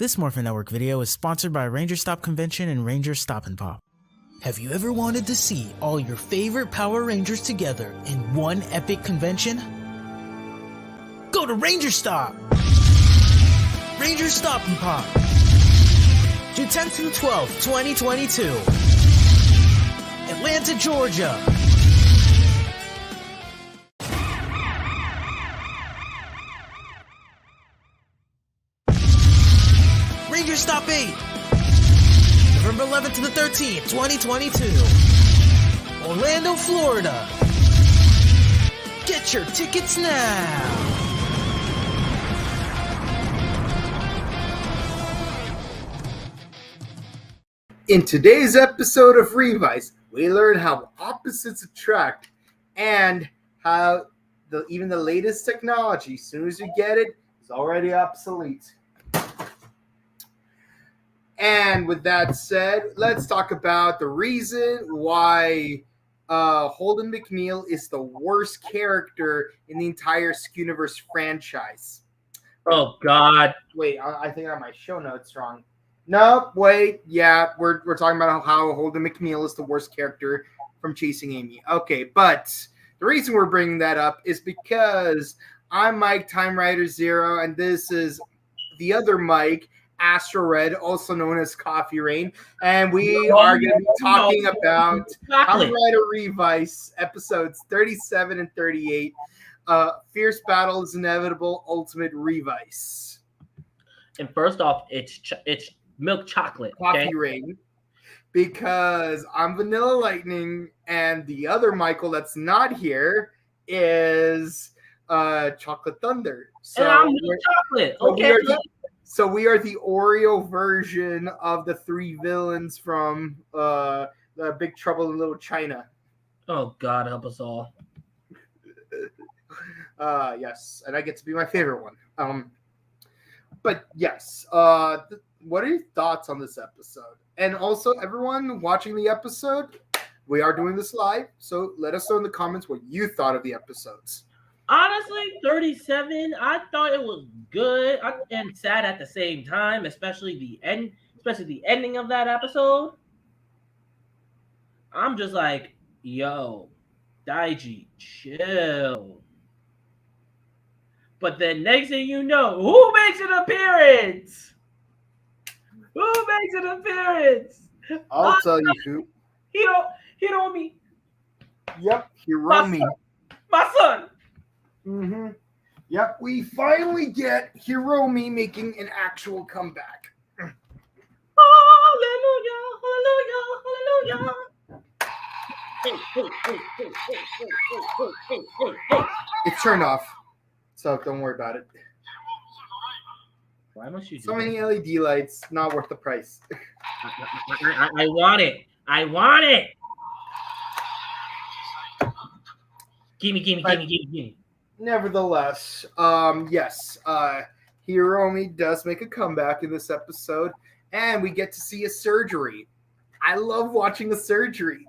This Morphin Network video is sponsored by Ranger Stop Convention and Ranger Stop and Pop. Have you ever wanted to see all your favorite Power Rangers together in one epic convention? Go to Ranger Stop! Ranger Stop and Pop! June 10th through 12th, 2022. Atlanta, Georgia. Ranger Stop 8, November 11th to the 13th, 2022, Orlando, Florida. Get your tickets now. In today's episode of Revice, we learn how opposites attract and how even the latest technology, as soon as you get it, is already obsolete. And with that said, let's talk about the reason why Holden McNeil is the worst character in the entire Skuniverse franchise. Oh, God. Wait, I think I have my show notes wrong. No, wait, yeah, we're talking about how Holden McNeil is the worst character from Chasing Amy. Okay, but the reason we're bringing that up is because I'm Mike, TimeRider Zero, and this is the other Mike, Astro Red, also known as Coffee Rain, and we are going to be talking about Kamen Rider Revice episodes 37 and 38. Fierce battle is inevitable. Ultimate Revice. And first off, it's milk chocolate. Coffee Rain, because I'm Vanilla Lightning, and the other Michael that's not here is Chocolate Thunder. So and I'm milk chocolate. Okay. So we are the Oreo version of the three villains from the Big Trouble in Little China. Oh, God, help us all. Yes, and I get to be my favorite one. But yes, what are your thoughts on this episode? And also, everyone watching the episode, we are doing this live, so let us know in the comments what you thought of the episodes. Honestly, 37, I thought it was good and sad at the same time, especially the ending of that episode. I'm just like, yo, Daiji, chill. But then next thing you know, who makes an appearance? I'll tell you who. Hiromi. Yep, Hiromi. My son. Mm-hmm. Yep, we finally get Hiromi making an actual comeback. Hallelujah, hallelujah. It's turned off, so don't worry about it. Why must you do so many LED lights, not worth the price. I want it. Gimme. Nevertheless, yes, Hiromi does make a comeback in this episode, and we get to see a surgery. I love watching a surgery.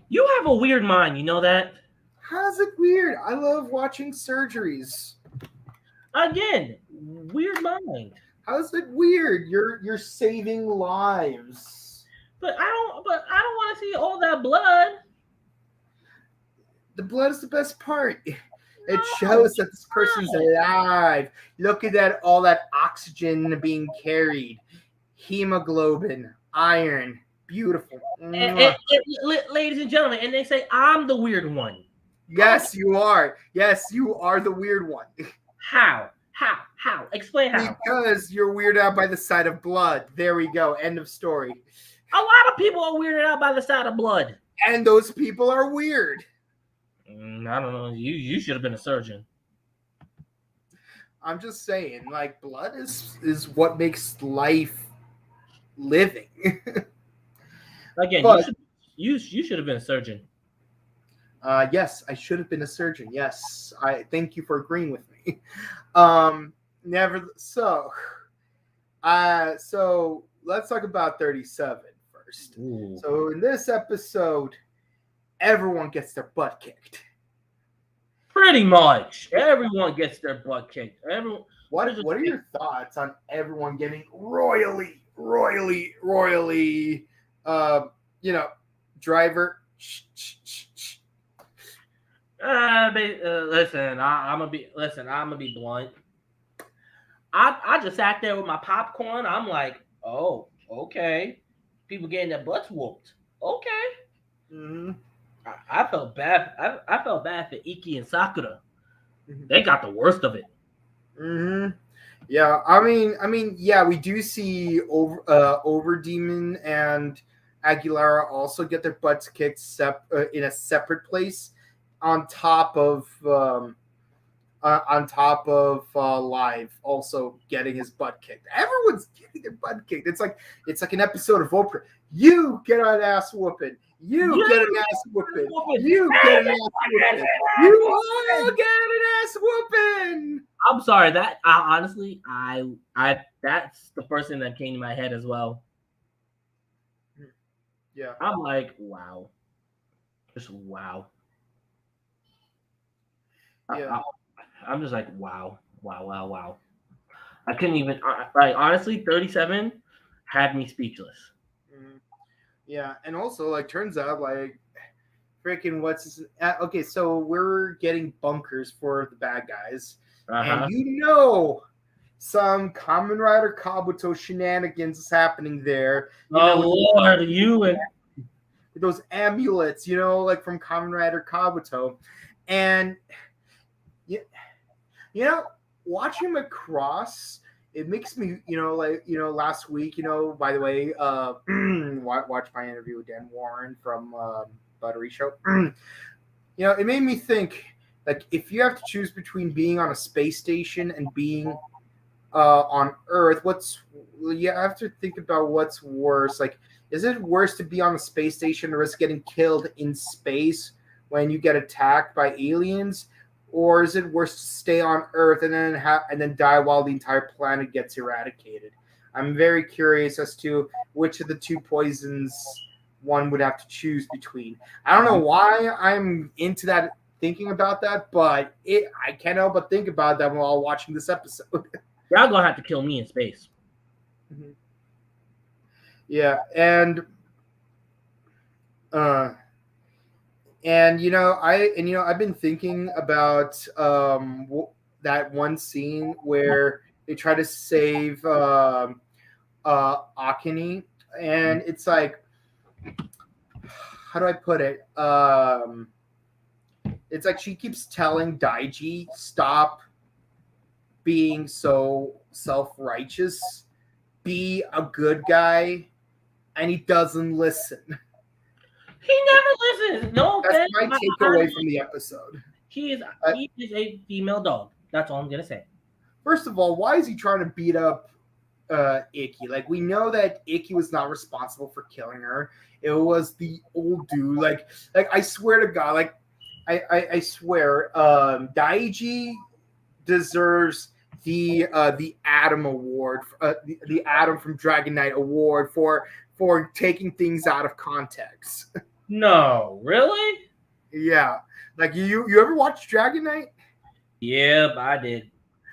You have a weird mind, you know that? How's it weird? I love watching surgeries. Again, weird mind. How's it weird? You're saving lives. But I don't want to see all that blood. The blood is the best part. It shows that this person's alive. Look at that, all that oxygen being carried. Hemoglobin, iron, beautiful. Ladies and gentlemen, and they say I'm the weird one. Yes, you are. Yes, you are the weird one. How? Explain how. Because you're weirded out by the sight of blood. There we go. End of story. A lot of people are weirded out by the sight of blood. And those people are weird. I don't know. You should have been a surgeon. I'm just saying, like, blood is what makes life living. Again, but, you should have been a surgeon. Yes, I should have been a surgeon. Yes, I thank you for agreeing with me. So let's talk about 37 first. Ooh. So in this episode, everyone gets their butt kicked. Pretty much. Everyone gets their butt kicked. What are your thoughts on everyone getting royally, driver? Listen, I'm gonna be blunt. I just sat there with my popcorn. I'm like, oh, okay. People getting their butts whooped. Okay. Mm-hmm. I felt bad. I felt bad for Iki and Sakura. Mm-hmm. They got the worst of it. Mm-hmm. Yeah, I mean, yeah, we do see over Demon and Aguilera also get their butts kicked in a separate place, on top of Live also getting his butt kicked. Everyone's getting their butt kicked. It's like an episode of Oprah. You get an ass whooping. You get an ass whooping. You get an ass whooping. You all get an ass whooping. I'm sorry. That honestly, I that's the first thing that came to my head as well. Yeah. I'm like, wow. Just wow. Yeah. I'm just like, wow. I couldn't even, like, honestly, 37 had me speechless. Mm-hmm. Yeah, and also, like, turns out, like, freaking okay, so we're getting bunkers for the bad guys, and some Kamen Rider Kabuto shenanigans is happening there. Lord, with those amulets, like from Kamen Rider Kabuto, and watching him across, it makes me, last week, by the way, watch my interview with Dan Warren from Buttery Show. It made me think, like, if you have to choose between being on a space station and being on Earth, you have to think about what's worse. Like, is it worse to be on a space station and risk getting killed in space when you get attacked by aliens? Or is it worse to stay on Earth and then die while the entire planet gets eradicated? I'm very curious as to which of the two poisons one would have to choose between. I don't know why I'm into that, thinking about that, but I can't help but think about that while watching this episode. Y'all gonna have to kill me in space. Mm-hmm. Yeah, and I've been thinking about that one scene where they try to save Akane, and it's like, how do I put it? It's like she keeps telling Daiji, stop being so self-righteous, be a good guy, and he doesn't listen. He never listens. No offense. That's my takeaway from the episode. He is a female dog. That's all I'm gonna say. First of all, why is he trying to beat up Icky? Like, we know that Icky was not responsible for killing her. It was the old dude. Like I swear to God, like I swear, Daiji deserves the Adam Award, the Adam from Dragon Knight Award for taking things out of context. No, really? Yeah. Like, you ever watch Dragon Knight? Yep, I did.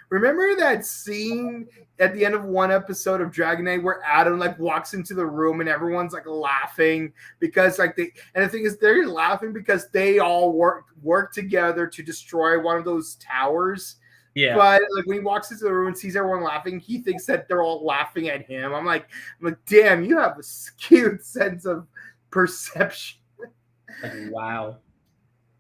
Remember that scene at the end of one episode of Dragon Knight where Adam, like, walks into the room and everyone's, like, laughing because, like, and the thing is, they're laughing because they all work together to destroy one of those towers. Yeah. But, like, when he walks into the room and sees everyone laughing, he thinks that they're all laughing at him. I'm like, damn, you have a skewed sense of perception. Like, wow.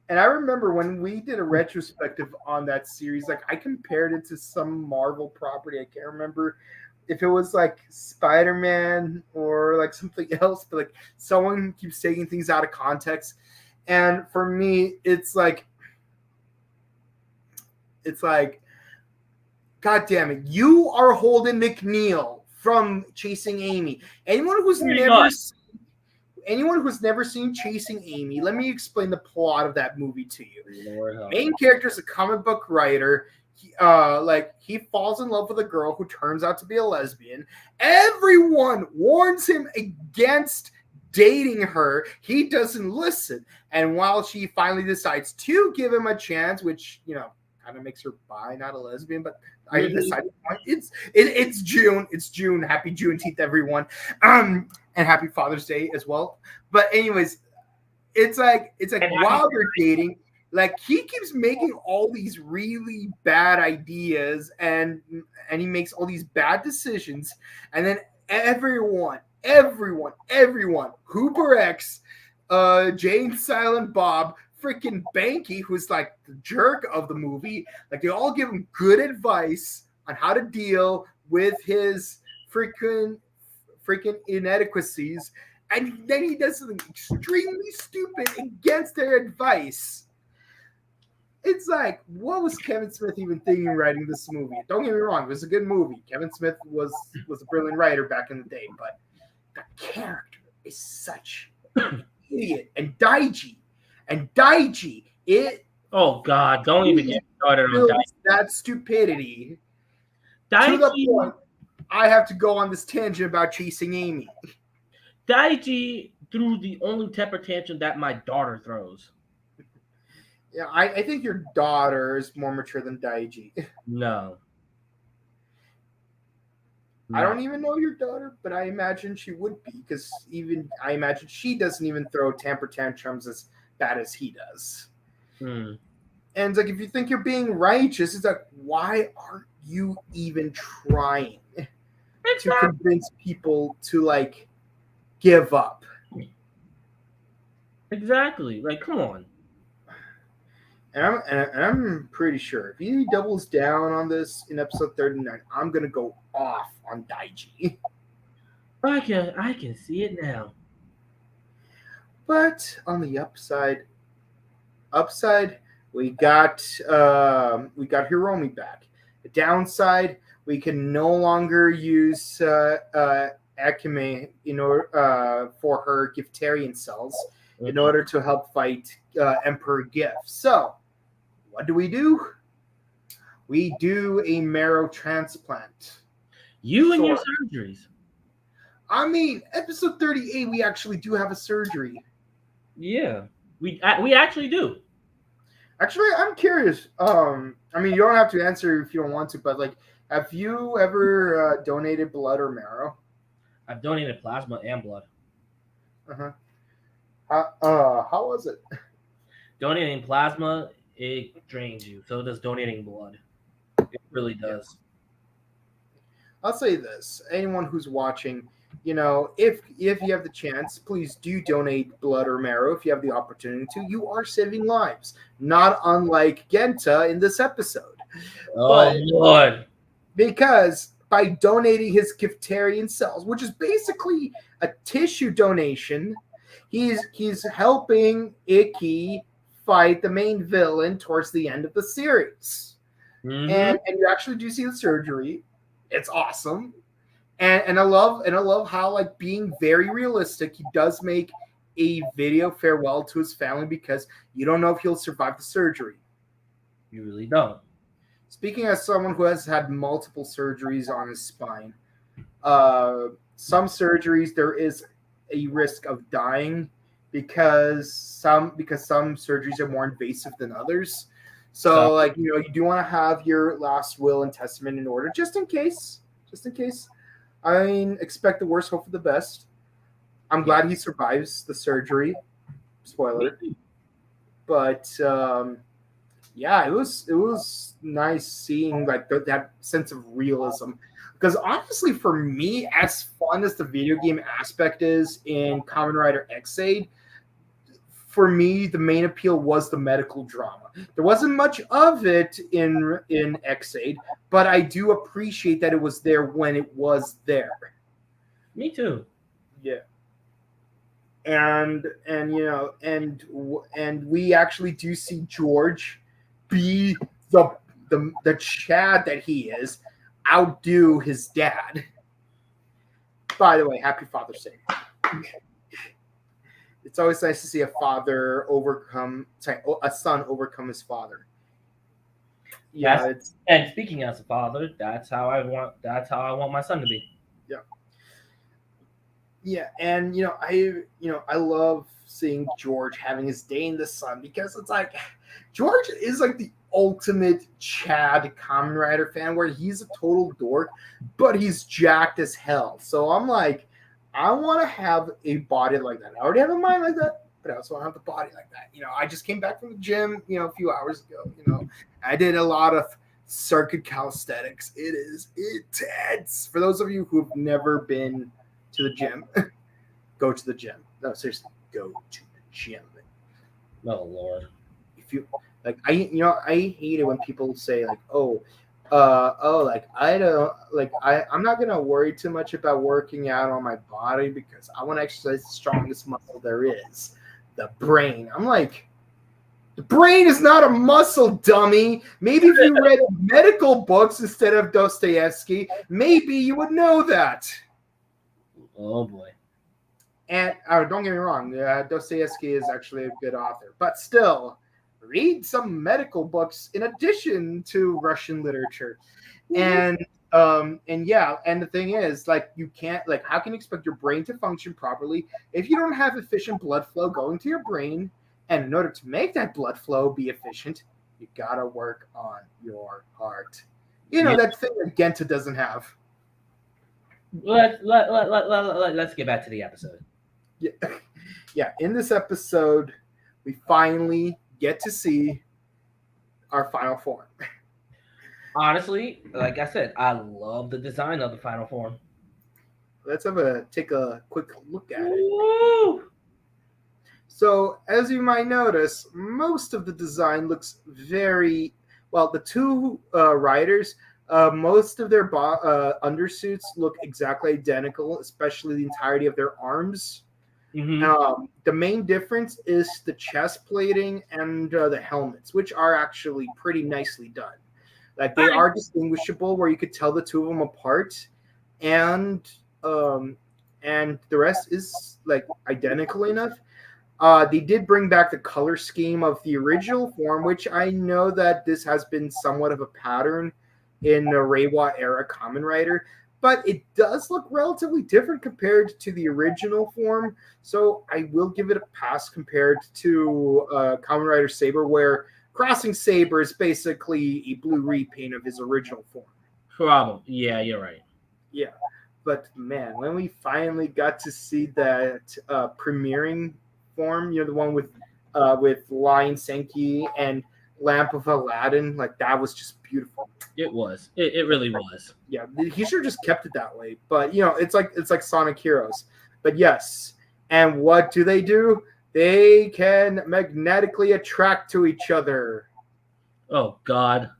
And I remember when we did a retrospective on that series, like, I compared it to some Marvel property. I can't remember if it was like Spider-Man or like something else, but like someone keeps taking things out of context. And for me, it's like, God damn it, you are Holden McNeil from Chasing Amy. Anyone who's never seen Chasing Amy, let me explain the plot of that movie to you. Main character is a comic book writer. He falls in love with a girl who turns out to be a lesbian. Everyone warns him against dating her. He doesn't listen. And while she finally decides to give him a chance, which, kind of makes her bi, not a lesbian. But aside from it's June. It's June. Happy Juneteenth, everyone. And happy Father's Day as well. But anyways, it's like while they're dating, like he keeps making all these really bad ideas and he makes all these bad decisions, and then everyone, Hooper X, Jane Silent Bob, freaking Banky, who's like the jerk of the movie, like they all give him good advice on how to deal with his freaking inadequacies, and then he does something extremely stupid against their advice. It's like, what was Kevin Smith even thinking writing this movie? Don't get me wrong, it was a good movie. Kevin Smith was a brilliant writer back in the day, but the character is such an idiot. And Daiji, oh God, don't even get started on Daiji. That stupidity. To the point, I have to go on this tangent about chasing Amy. Daiji threw the only temper tantrum that my daughter throws. Yeah, I think your daughter is more mature than Daiji. No. I don't even know your daughter, but I imagine she would be, because I imagine she doesn't even throw temper tantrums as bad as he does. And it's like, if you think you're being righteous, it's like, why aren't you even trying to convince people to like give up? Exactly. Like, come on. And I'm pretty sure if he doubles down on this in episode 39, I'm gonna go off on Daiji. I can see it now. But on the upside, we got Hiromi back. The downside, we can no longer use Akame in order for her Giftarian cells in order to help fight Emperor Gift. So what do? We do a marrow transplant. You and your surgeries. I mean, episode 38, we actually do have a surgery. Yeah, we actually do. Actually, I'm curious. I mean, you don't have to answer if you don't want to, but like, have you ever donated blood or marrow? I've donated plasma and blood. How was it? Donating plasma, it drains you. So does donating blood. It really does. I'll say this: anyone who's watching, if you have the chance, please do donate blood or marrow if you have the opportunity to. You are saving lives, not unlike Genta in this episode. Oh, Lord. Because by donating his Giftarian cells, which is basically a tissue donation, he's helping Icky fight the main villain towards the end of the series. And you actually do see the surgery. It's awesome. And I love how, like, being very realistic, he does make a video farewell to his family because you don't know if he'll survive the surgery. You really don't. Speaking as someone who has had multiple surgeries on his spine, some surgeries there is a risk of dying because some surgeries are more invasive than others. So like, you do want to have your last will and testament in order just in case. I mean, expect the worst, hope for the best. I'm glad he survives the surgery. Spoiler. But yeah, it was nice seeing like that sense of realism. Because honestly, for me, as fun as the video game aspect is in Kamen Rider X-Aid, for me, the main appeal was the medical drama. There wasn't much of it in X-Aid, but I do appreciate that it was there when it was there. Me too. Yeah. And we actually do see George be the Chad that he is, outdo his dad. By the way, happy Father's Day. It's always nice to see a son overcome his father. Yeah, and speaking as a father, that's how I want my son to be. Yeah. Yeah, and I love seeing George having his day in the sun because it's like George is like the ultimate Chad Kamen Rider fan where he's a total dork, but he's jacked as hell. So I'm like, I want to have a body like that. I already have a mind like that, but I also want to have the body like that. I just came back from the gym, a few hours ago. I did a lot of circuit calisthenics. It is intense. For those of you who've never been to the gym, go to the gym. No, seriously, go to the gym. Oh Lord. If you like, I hate it when people say like, like I don't like I'm not gonna worry too much about working out on my body because I want to exercise the strongest muscle there is, the brain. I'm like, the brain is not a muscle, dummy. Maybe if you read medical books instead of Dostoevsky, maybe you would know that. Oh boy. And don't get me wrong, Dostoevsky is actually a good author, but still, read some medical books in addition to Russian literature. And the thing is, like, you can't, like, how can you expect your brain to function properly if you don't have efficient blood flow going to your brain? And in order to make that blood flow be efficient, you gotta work on your heart. That thing that Genta doesn't have. Let's get back to the episode. Yeah, in this episode, we finally get to see our final form. Honestly, like I said, I love the design of the final form. Let's take a quick look at it. So, as you might notice, most of the design looks very well. The two riders, most of their undersuits look exactly identical, especially the entirety of their arms. Mm-hmm. The main difference is the chest plating and the helmets, which are actually pretty nicely done. Like, they are distinguishable, where you could tell the two of them apart, and the rest is like identical enough. They did bring back the color scheme of the original form, which I know that this has been somewhat of a pattern in the Reiwa era Kamen Rider, but it does look relatively different compared to the original form. So I will give it a pass compared to Kamen Rider Saber, where Crossing Saber is basically a blue repaint of his original form. Problem. Yeah, you're right. Yeah, but man, when we finally got to see that premiering form, the one with Lion Senki and Lamp of Aladdin, like, that was just beautiful. It was. It really was. Yeah, he should have just kept it that way. But it's like Sonic Heroes. But yes, and what do? They can magnetically attract to each other. Oh God.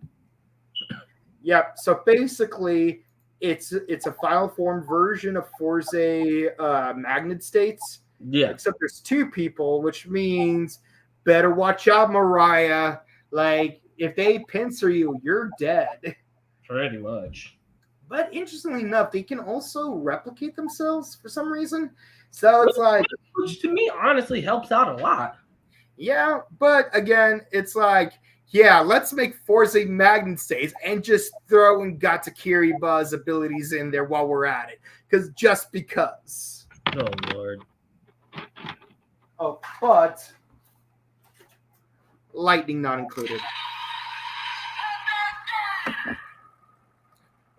Yep. So basically, it's a final form version of Forza Magnet States. Yeah. Except there's two people, which means better watch out, Mariah. Like, if they pincer you, you're dead. Pretty much. But interestingly enough, they can also replicate themselves for some reason. So it's like, which to me honestly helps out a lot. Yeah, but again, it's like, yeah, let's make Forza Magnet States and just throw in Gatakiri-Ba's abilities in there while we're at it. Just because. Oh Lord. Oh, but lightning not included.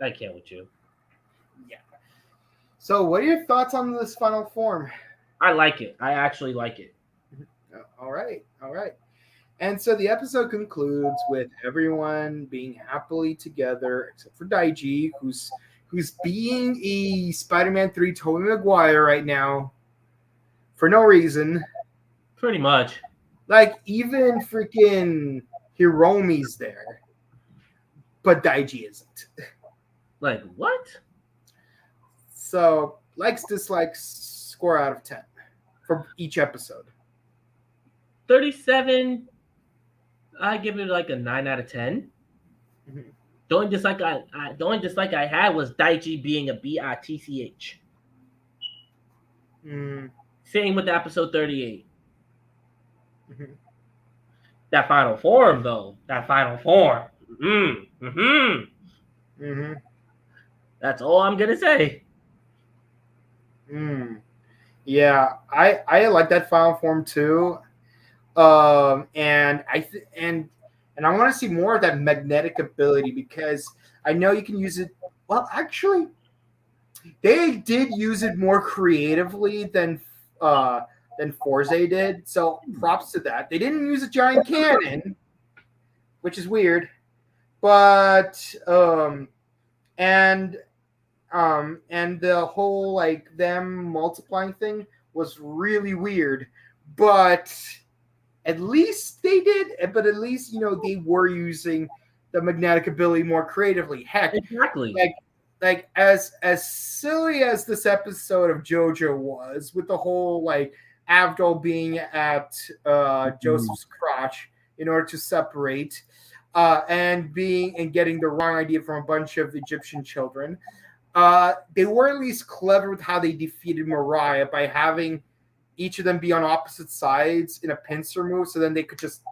I can't with you. Yeah. So, what are your thoughts on this final form? I like it. I actually like it. All right. And so the episode concludes with everyone being happily together, except for Daiji, who's being a Spider-Man 3 Tobey Maguire right now for no reason. Pretty much. Like, even freaking Hiromi's there, but Daiji isn't. Like, what? So, likes, dislikes, score out of 10 for each episode. 37. I give it like a 9 out of 10. Mm-hmm. The only dislike I had was Daichi being a bitch. Same with episode 38. Mm-hmm. That final form, though. That's all I'm gonna say. Yeah, I like that final form too. And and I want to see more of that magnetic ability because I know you can use it. Well, actually, they did use it more creatively uh than Forze did. So props to that. They didn't use a giant cannon, which is weird, but and and the whole like them multiplying thing was really weird, but at least they did. But at least they were using the magnetic ability more creatively. Heck, Exactly. like as silly as this episode of JoJo was, with the whole like Avdol being at Joseph's crotch in order to separate, and getting the wrong idea from a bunch of Egyptian children. They were at least clever with how they defeated Mariah by having each of them be on opposite sides in a pincer move, so then they could just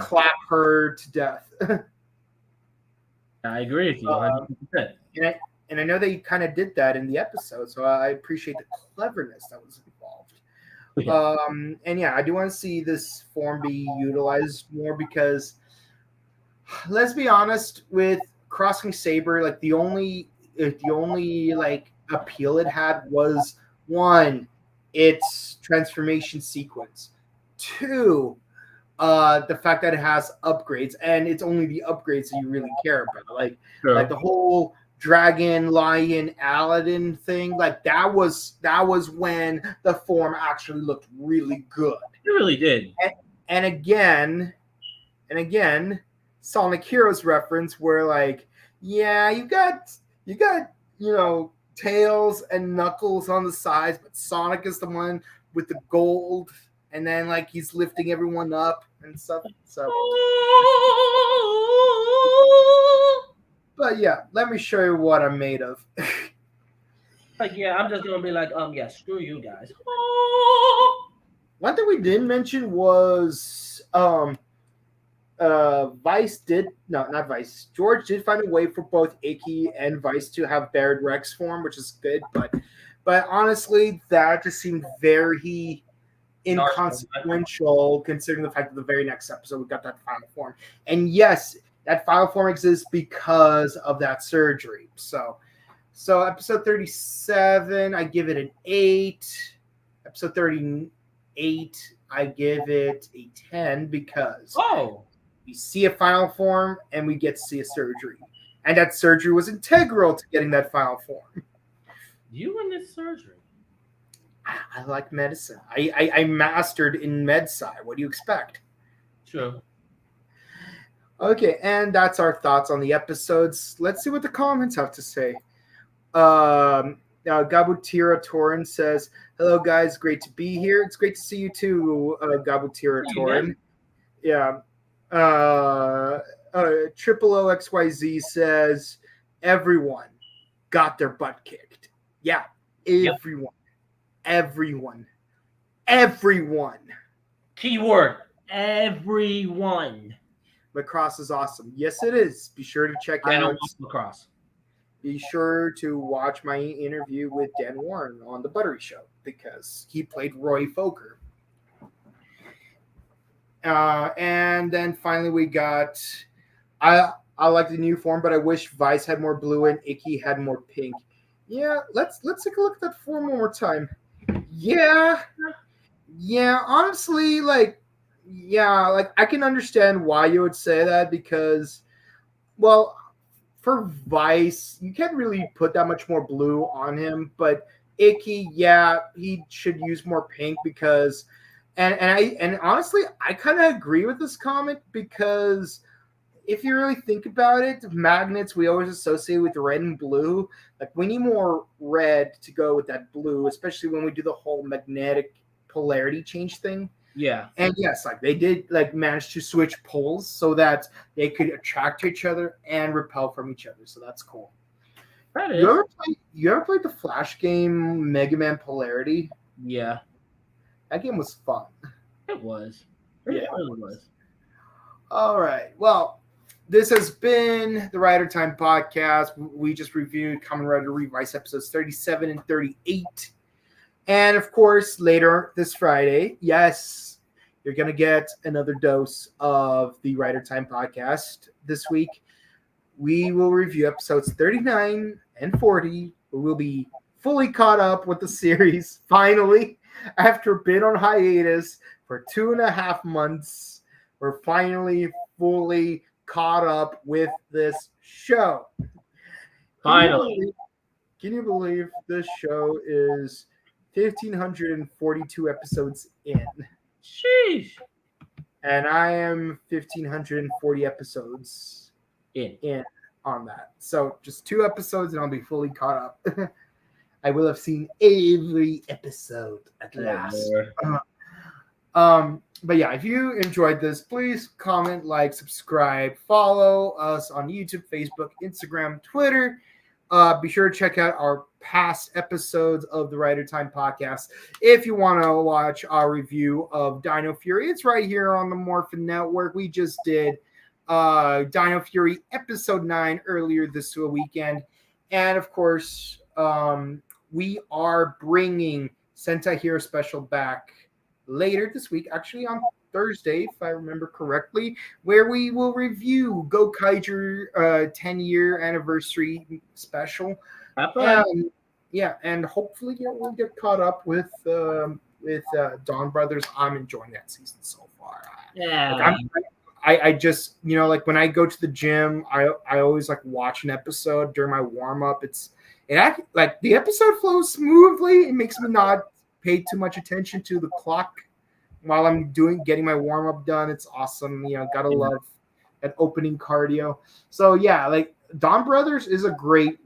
clap her to death. I agree with you 100%. And I know they kind of did that in the episode, so I appreciate the cleverness that was involved. And yeah, I do want to see this form be utilized more because, let's be honest, with Crossing Saber, like the only like appeal it had was one, its transformation sequence. Two, the fact that it has upgrades, and it's only the upgrades that you really care about. Like the whole dragon, lion, Aladdin thing. Like that was when the form actually looked really good. It really did. And again, Sonic Heroes reference where like, yeah, you got Tails and Knuckles on the sides, but Sonic is the one with the gold, and then like he's lifting everyone up and stuff. So, but yeah, let me show you what I'm made of. Like, yeah, I'm just gonna be like, yeah, screw you guys. One thing we didn't mention was Vice did not Vice. George did find a way for both Icky and Vice to have Baird Rex form, which is good, but honestly, that just seemed very inconsequential considering the fact that the very next episode we got that final form. And yes, that final form exists because of that surgery. So episode 37, I give it an 8. Episode 38, I give it a 10 because we see a final form and we get to see a surgery. And that surgery was integral to getting that final form. You and this surgery? I like medicine. I mastered in med-sci. What do you expect? True. Okay, and that's our thoughts on the episodes. Let's see what the comments have to say. Gabutira Torin says, "Hello guys, great to be here. It's great to see you too, Gabutira Torin." Yeah. Triple OXYZ says, "Everyone got their butt kicked." Yeah, everyone. Everyone. Keyword, everyone. Lacrosse is awesome. Yes, it is. Be sure to check out. I don't watch lacrosse. Be sure to watch my interview with Dan Warren on The Buttery Show because he played Roy Foker. And then finally we got, I like the new form, but I wish Vice had more blue and Icky had more pink. Yeah, let's take a look at that form one more time. Yeah, honestly, like I can understand why you would say that because, well, for Vice, you can't really put that much more blue on him, but Icky, yeah, he should use more pink because, and honestly, I kind of agree with this comment because if you really think about it, magnets we always associate with red and blue. Like we need more red to go with that blue, especially when we do the whole magnetic polarity change thing. Yeah. And yes, like they did like manage to switch poles so that they could attract to each other and repel from each other. So that's cool. That is. You ever played the Flash game Mega Man Polarity? Yeah. That game was fun. It was. It really was. All right. Well, this has been the Rider Time podcast. We just reviewed Kamen Rider Revice episodes 37 and 38. And of course, later this Friday, yes, you're going to get another dose of the Rider Time podcast this week. We will review episodes 39 and 40. We'll be fully caught up with the series finally after a bit on hiatus for 2.5 months. We're finally fully caught up with this show. Finally. Can you believe this show is 1,542 episodes in? Sheesh. And I am 1,540 episodes In. on that. So just 2 episodes and I'll be fully caught up. I will have seen every episode at last. But yeah, if you enjoyed this, please comment, like, subscribe, follow us on YouTube, Facebook, Instagram, Twitter. Be sure to check out our past episodes of the Rider Time podcast. If you want to watch our review of Dino Fury, it's right here on the Morphin Network. We just did Dino Fury episode 9 earlier this weekend. And of course, we are bringing Sentai Hero Special back later this week, actually on Thursday, if I remember correctly, where we will review Go Kaiju 10-year anniversary special. And hopefully we'll get caught up with Dawn Brothers. I'm enjoying that season so far. Yeah. I just, like when I go to the gym, I always like watch an episode during my warm up. Like the episode flows smoothly. It makes me not pay too much attention to the clock while I'm getting my warm up done. It's awesome. Gotta love that opening cardio. So yeah, like Dawn Brothers is great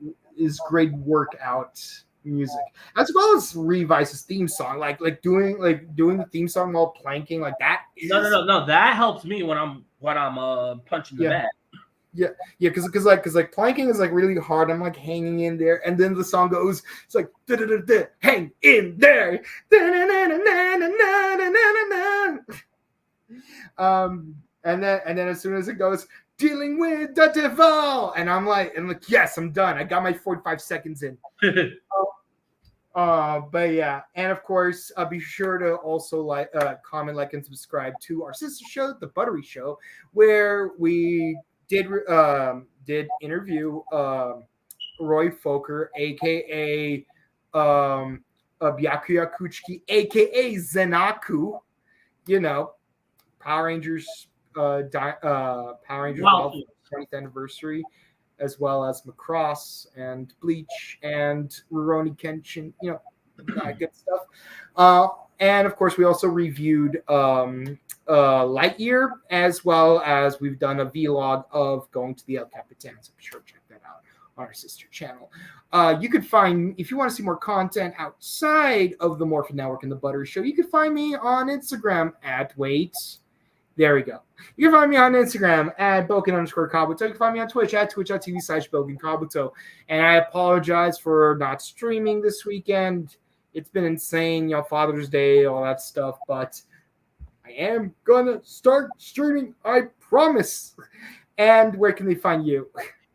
workout music, as well as Revice's theme song. Like doing the theme song while planking, like that. No. That helps me when I'm punching the bag. Yeah, because planking is like really hard. I'm like hanging in there, and then the song goes. It's like hang in there. And then as soon as it goes, dealing with the devil, and I'm like, yes, I'm done. I got my 45 seconds in. But yeah, and of course, be sure to also comment, like, and subscribe to our sister show, The Buttery Show, where we did interview Roy Foker, aka Byakuya Kuchiki, aka Zenaku. Power Rangers Power Rangers 20th anniversary, as well as Macross and Bleach and Rurouni Kenshin, that good stuff. And of course, we also reviewed Lightyear, as well as we've done a vlog of going to the El Capitan. So be sure to check that out on our sister channel. You could find, if you want to see more content outside of the Morphin Network and the Butter Show, you could find me on Instagram there we go. You can find me on Instagram at Boken_Kabuto. You can find me on Twitch at twitch.tv/BokenKabuto. And I apologize for not streaming this weekend. It's been insane, Father's Day, all that stuff. But I am going to start streaming, I promise. And where can they find you?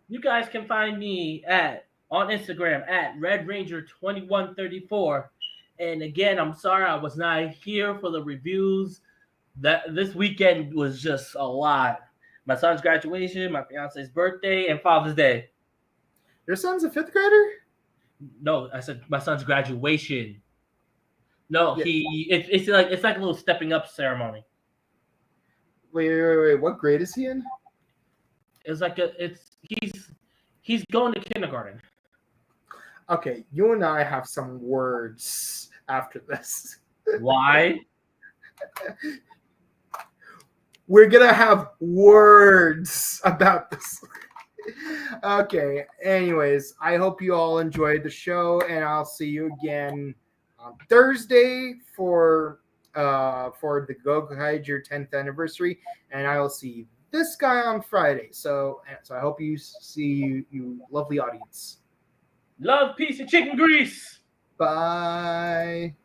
You guys can find me on Instagram at RedRanger2134. And again, I'm sorry I was not here for the reviews. This weekend was just a lot. My son's graduation, my fiance's birthday, and Father's Day. Your son's a 5th grader? No, I said my son's graduation. No, yeah. It's like a little stepping up ceremony. Wait. What grade is he in? It's like he's going to kindergarten. Okay, you and I have some words after this. Why? We're gonna have words about this. Okay. Anyways, I hope you all enjoyed the show, and I'll see you again on Thursday for the Go Kaiju 10th anniversary, and I will see this guy on Friday. So I hope you see you lovely audience. Love, peace, and chicken grease. Bye.